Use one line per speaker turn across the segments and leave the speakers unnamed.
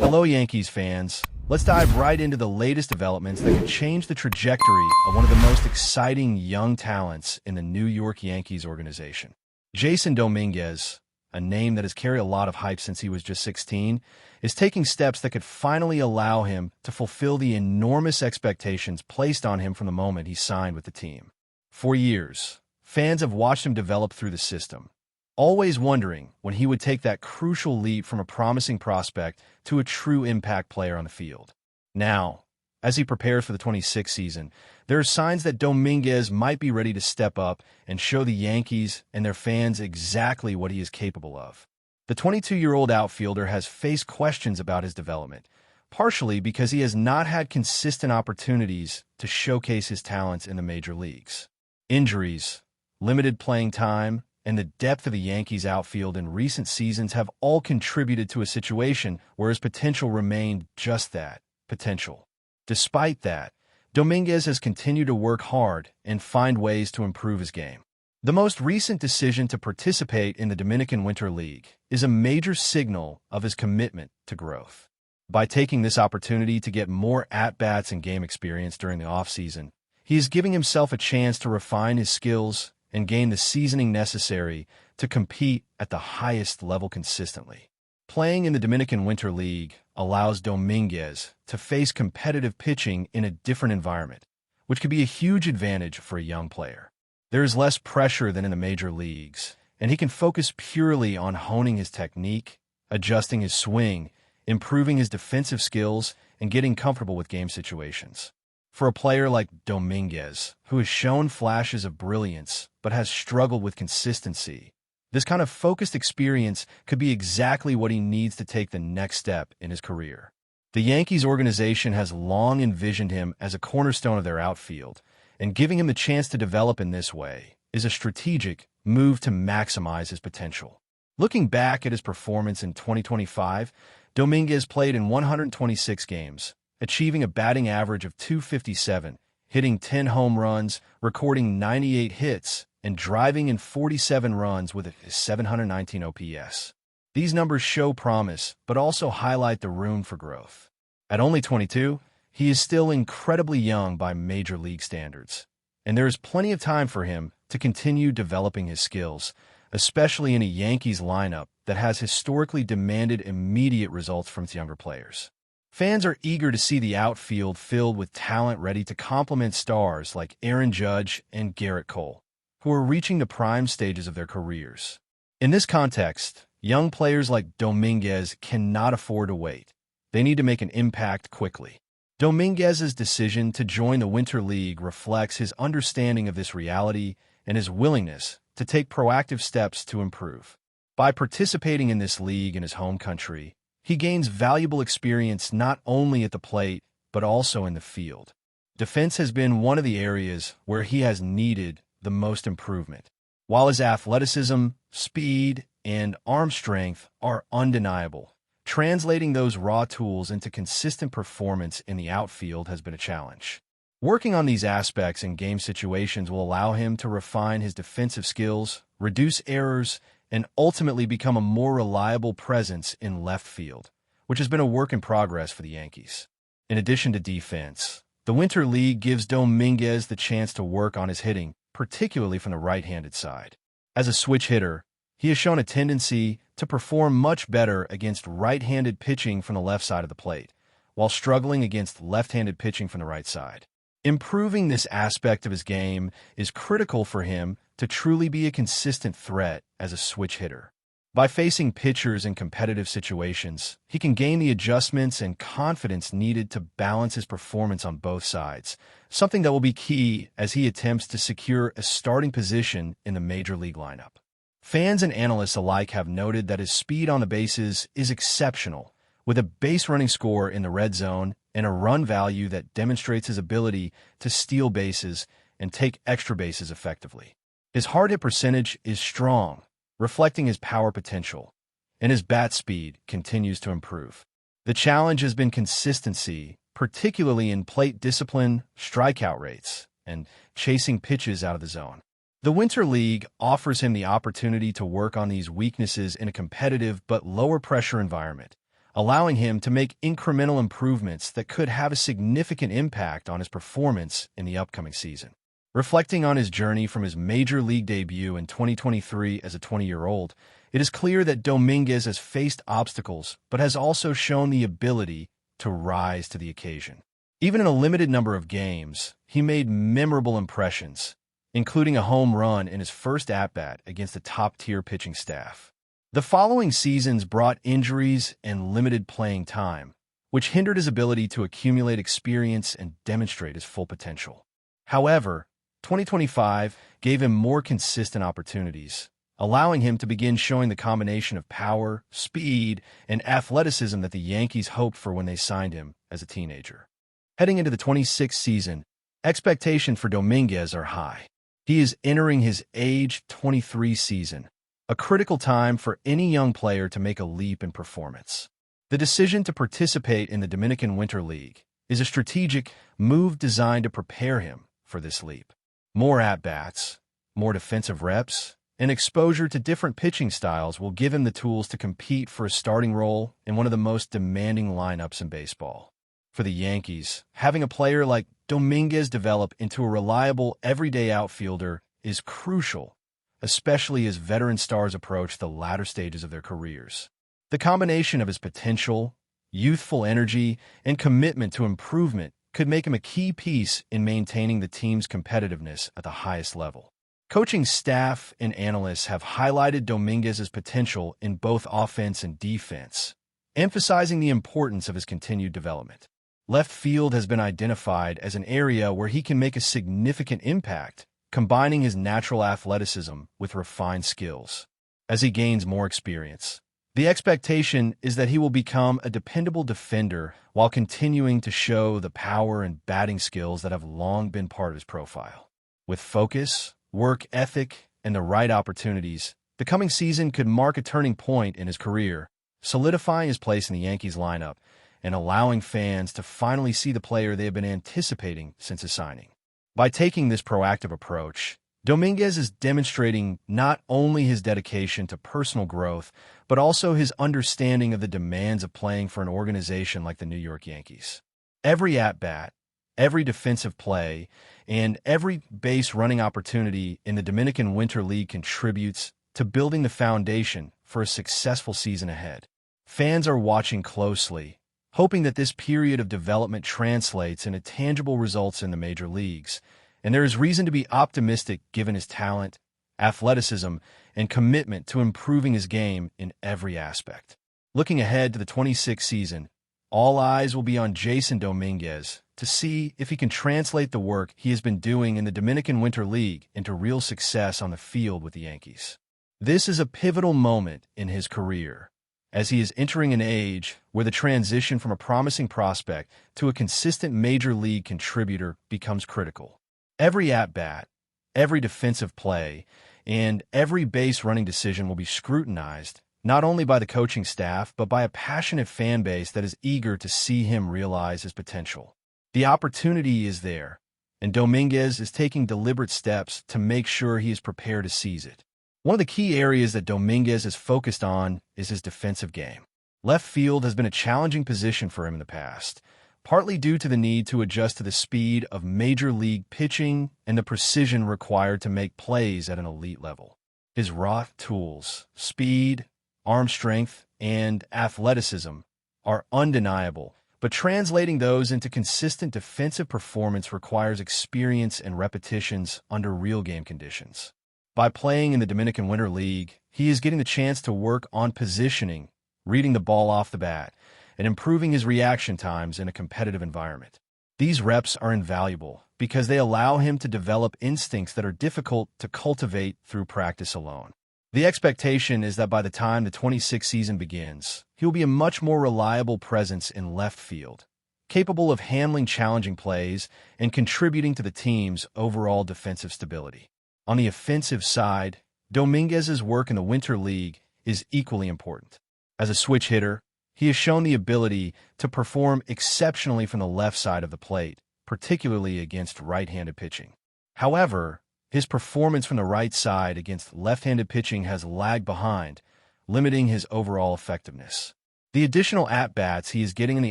Hello, Yankees fans. Let's dive right into the latest developments that could change the trajectory of one of the most exciting young talents in the New York Yankees organization. Jasson Dominguez, a name that has carried a lot of hype since he was just 16, is taking steps that could finally allow him to fulfill the enormous expectations placed on him from the moment he signed with the team. For years, fans have watched him develop through the system, always wondering when he would take that crucial leap from a promising prospect to a true impact player on the field. Now, as he prepares for the 26th season, there are signs that Dominguez might be ready to step up and show the Yankees and their fans exactly what he is capable of. The 22-year-old outfielder has faced questions about his development, partially because he has not had consistent opportunities to showcase his talents in the major leagues. Injuries, limited playing time, and the depth of the Yankees' outfield in recent seasons have all contributed to a situation where his potential remained just that, potential. Despite that, Dominguez has continued to work hard and find ways to improve his game. The most recent decision to participate in the Dominican Winter League is a major signal of his commitment to growth. By taking this opportunity to get more at-bats and game experience during the offseason, he is giving himself a chance to refine his skills and gain the seasoning necessary to compete at the highest level consistently. Playing in the Dominican Winter League allows Dominguez to face competitive pitching in a different environment, which could be a huge advantage for a young player. There is less pressure than in the major leagues, and he can focus purely on honing his technique, adjusting his swing, improving his defensive skills, and getting comfortable with game situations. For a player like Dominguez, who has shown flashes of brilliance but has struggled with consistency, this kind of focused experience could be exactly what he needs to take the next step in his career. The Yankees organization has long envisioned him as a cornerstone of their outfield, and giving him the chance to develop in this way is a strategic move to maximize his potential. Looking back at his performance in 2025, Dominguez played in 126 games, achieving a batting average of .257, hitting 10 home runs, recording 98 hits, and driving in 47 runs with a 719 OPS. These numbers show promise, but also highlight the room for growth. At only 22, he is still incredibly young by major league standards, and there is plenty of time for him to continue developing his skills, especially in a Yankees lineup that has historically demanded immediate results from its younger players. Fans are eager to see the outfield filled with talent ready to complement stars like Aaron Judge and Garrett Cole, who are reaching the prime stages of their careers. In this context, young players like Dominguez cannot afford to wait. They need to make an impact quickly. Dominguez's decision to join the Winter League reflects his understanding of this reality and his willingness to take proactive steps to improve. By participating in this league in his home country, he gains valuable experience not only at the plate, but also in the field. Defense has been one of the areas where he has needed the most improvement. While his athleticism, speed, and arm strength are undeniable, translating those raw tools into consistent performance in the outfield has been a challenge. Working on these aspects in game situations will allow him to refine his defensive skills, reduce errors, and ultimately become a more reliable presence in left field, which has been a work in progress for the Yankees. In addition to defense, the Winter League gives Dominguez the chance to work on his hitting, particularly from the right-handed side. As a switch hitter, he has shown a tendency to perform much better against right-handed pitching from the left side of the plate, while struggling against left-handed pitching from the right side. Improving this aspect of his game is critical for him to truly be a consistent threat as a switch hitter. By facing pitchers in competitive situations, he can gain the adjustments and confidence needed to balance his performance on both sides, something that will be key as he attempts to secure a starting position in the major league lineup. Fans and analysts alike have noted that his speed on the bases is exceptional, with a base running score in the red zone and a run value that demonstrates his ability to steal bases and take extra bases effectively. His hard hit percentage is strong, reflecting his power potential, and his bat speed continues to improve. The challenge has been consistency, particularly in plate discipline, strikeout rates, and chasing pitches out of the zone. The Winter League offers him the opportunity to work on these weaknesses in a competitive but lower-pressure environment, allowing him to make incremental improvements that could have a significant impact on his performance in the upcoming season. Reflecting on his journey from his major league debut in 2023 as a 20-year-old, it is clear that Dominguez has faced obstacles but has also shown the ability to rise to the occasion. Even in a limited number of games, he made memorable impressions, including a home run in his first at-bat against a top-tier pitching staff. The following seasons brought injuries and limited playing time, which hindered his ability to accumulate experience and demonstrate his full potential. However, 2025 gave him more consistent opportunities, allowing him to begin showing the combination of power, speed, and athleticism that the Yankees hoped for when they signed him as a teenager. Heading into the 26th season, expectations for Dominguez are high. He is entering his age 23 season, a critical time for any young player to make a leap in performance. The decision to participate in the Dominican Winter League is a strategic move designed to prepare him for this leap. More at-bats, more defensive reps, and exposure to different pitching styles will give him the tools to compete for a starting role in one of the most demanding lineups in baseball. For the Yankees, having a player like Dominguez develop into a reliable, everyday outfielder is crucial, especially as veteran stars approach the latter stages of their careers. The combination of his potential, youthful energy, and commitment to improvement could make him a key piece in maintaining the team's competitiveness at the highest level. Coaching staff and analysts have highlighted Dominguez's potential in both offense and defense, emphasizing the importance of his continued development. Left field has been identified as an area where he can make a significant impact, combining his natural athleticism with refined skills. As he gains more experience, the expectation is that he will become a dependable defender while continuing to show the power and batting skills that have long been part of his profile. With focus, work ethic, and the right opportunities, the coming season could mark a turning point in his career, solidifying his place in the Yankees lineup and allowing fans to finally see the player they have been anticipating since his signing. By taking this proactive approach, Dominguez is demonstrating not only his dedication to personal growth, but also his understanding of the demands of playing for an organization like the New York Yankees. Every at-bat, every defensive play, and every base running opportunity in the Dominican Winter League contributes to building the foundation for a successful season ahead. Fans are watching closely, hoping that this period of development translates into tangible results in the major leagues, and there is reason to be optimistic given his talent, athleticism, and commitment to improving his game in every aspect. Looking ahead to the 26th season, all eyes will be on Jason Dominguez to see if he can translate the work he has been doing in the Dominican Winter League into real success on the field with the Yankees. This is a pivotal moment in his career, as he is entering an age where the transition from a promising prospect to a consistent major league contributor becomes critical. Every at-bat, every defensive play, and every base running decision will be scrutinized, not only by the coaching staff, but by a passionate fan base that is eager to see him realize his potential. The opportunity is there, and Dominguez is taking deliberate steps to make sure he is prepared to seize it. One of the key areas that Dominguez is focused on is his defensive game. Left field has been a challenging position for him in the past, partly due to the need to adjust to the speed of major league pitching and the precision required to make plays at an elite level. His raw tools, speed, arm strength, and athleticism are undeniable, but translating those into consistent defensive performance requires experience and repetitions under real game conditions. By playing in the Dominican Winter League, he is getting the chance to work on positioning, reading the ball off the bat, and improving his reaction times in a competitive environment. These reps are invaluable because they allow him to develop instincts that are difficult to cultivate through practice alone. The expectation is that by the time the 26th season begins, he will be a much more reliable presence in left field, capable of handling challenging plays and contributing to the team's overall defensive stability. On the offensive side, Dominguez's work in the Winter League is equally important. As a switch hitter, he has shown the ability to perform exceptionally from the left side of the plate, particularly against right-handed pitching. However, his performance from the right side against left-handed pitching has lagged behind, limiting his overall effectiveness. The additional at-bats he is getting in the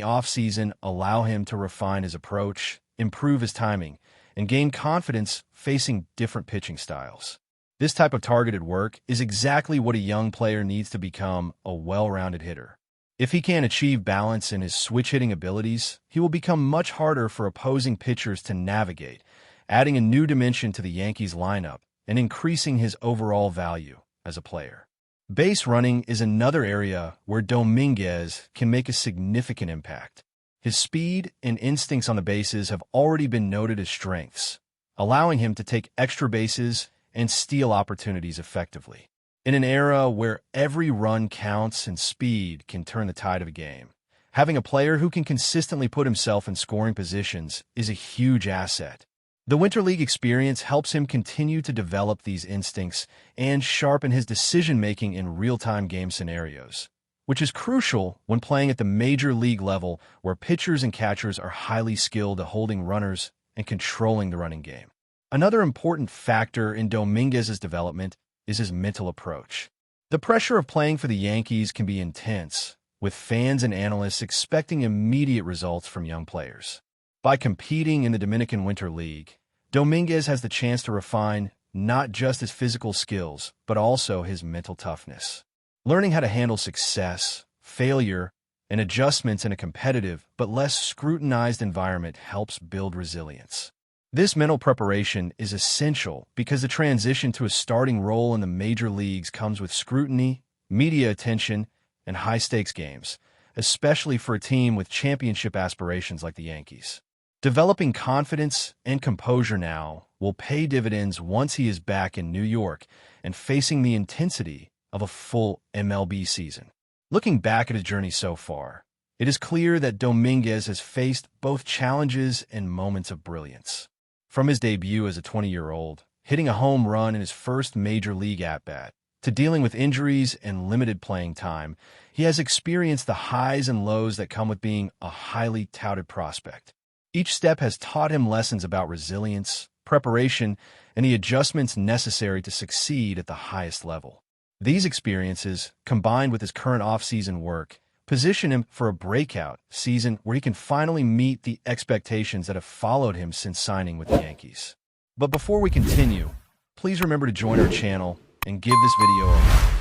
offseason allow him to refine his approach, improve his timing, and gain confidence facing different pitching styles. This type of targeted work is exactly what a young player needs to become a well-rounded hitter. If he can achieve balance in his switch-hitting abilities, he will become much harder for opposing pitchers to navigate, adding a new dimension to the Yankees lineup and increasing his overall value as a player. Base running is another area where Dominguez can make a significant impact. His speed and instincts on the bases have already been noted as strengths, allowing him to take extra bases and steal opportunities effectively. In an era where every run counts and speed can turn the tide of a game, having a player who can consistently put himself in scoring positions is a huge asset. The Winter League experience helps him continue to develop these instincts and sharpen his decision-making in real-time game scenarios, which is crucial when playing at the major league level where pitchers and catchers are highly skilled at holding runners and controlling the running game. Another important factor in Dominguez's development is his mental approach. The pressure of playing for the Yankees can be intense, with fans and analysts expecting immediate results from young players. By competing in the Dominican Winter League, Dominguez has the chance to refine not just his physical skills, but also his mental toughness. Learning how to handle success, failure, and adjustments in a competitive but less scrutinized environment helps build resilience. This mental preparation is essential because the transition to a starting role in the major leagues comes with scrutiny, media attention, and high-stakes games, especially for a team with championship aspirations like the Yankees. Developing confidence and composure now will pay dividends once he is back in New York and facing the intensity of a full MLB season. Looking back at his journey so far, it is clear that Dominguez has faced both challenges and moments of brilliance. From his debut as a 20-year-old, hitting a home run in his first major league at-bat, to dealing with injuries and limited playing time, he has experienced the highs and lows that come with being a highly touted prospect. Each step has taught him lessons about resilience, preparation, and the adjustments necessary to succeed at the highest level. These experiences, combined with his current off-season work, position him for a breakout season where he can finally meet the expectations that have followed him since signing with the Yankees. But before we continue, please remember to join our channel and give this video a like.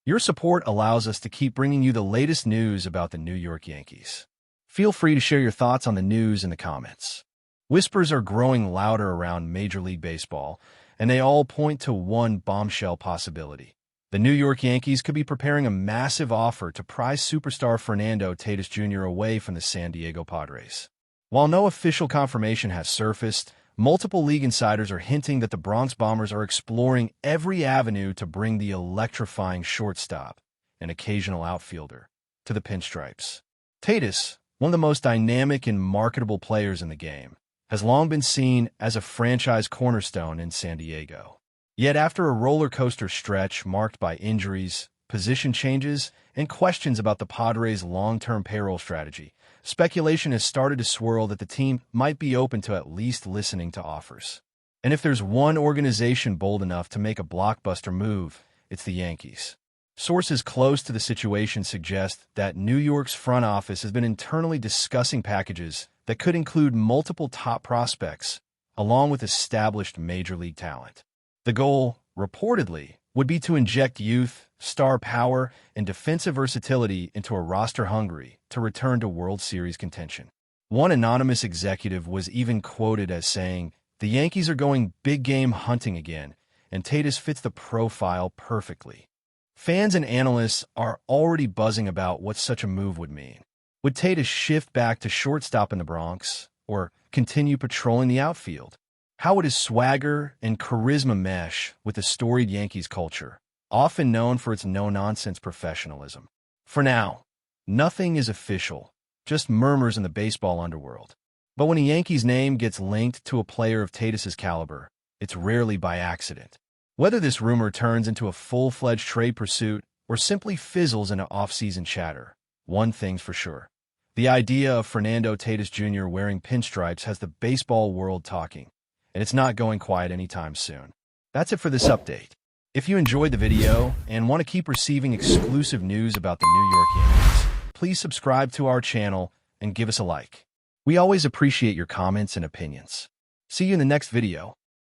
Your support allows us to keep bringing you the latest news about the New York Yankees. Feel free to share your thoughts on the news in the comments. Whispers are growing louder around Major League Baseball, and they all point to one bombshell possibility. The New York Yankees could be preparing a massive offer to prize superstar Fernando Tatis Jr. away from the San Diego Padres. While no official confirmation has surfaced, multiple league insiders are hinting that the Bronx Bombers are exploring every avenue to bring the electrifying shortstop, an occasional outfielder, to the Pinstripes. Tatis, one of the most dynamic and marketable players in the game, has long been seen as a franchise cornerstone in San Diego. Yet after a roller coaster stretch marked by injuries, position changes, and questions about the Padres' long-term payroll strategy, speculation has started to swirl that the team might be open to at least listening to offers. And if there's one organization bold enough to make a blockbuster move, it's the Yankees. Sources close to the situation suggest that New York's front office has been internally discussing packages that could include multiple top prospects, along with established major league talent. The goal, reportedly, would be to inject youth, star power, and defensive versatility into a roster hungry to return to World Series contention. One anonymous executive was even quoted as saying, "The Yankees are going big game hunting again, and Tatis fits the profile perfectly." Fans and analysts are already buzzing about what such a move would mean. Would Tatis shift back to shortstop in the Bronx, or continue patrolling the outfield? How would his swagger and charisma mesh with the storied Yankees culture, often known for its no-nonsense professionalism? For now, nothing is official, just murmurs in the baseball underworld. But when a Yankees name gets linked to a player of Tatis's caliber, it's rarely by accident. Whether this rumor turns into a full-fledged trade pursuit or simply fizzles into off-season chatter, one thing's for sure. The idea of Fernando Tatis Jr. wearing pinstripes has the baseball world talking, and it's not going quiet anytime soon. That's it for this update. If you enjoyed the video and want to keep receiving exclusive news about the New York Yankees, please subscribe to our channel and give us a like. We always appreciate your comments and opinions. See you in the next video.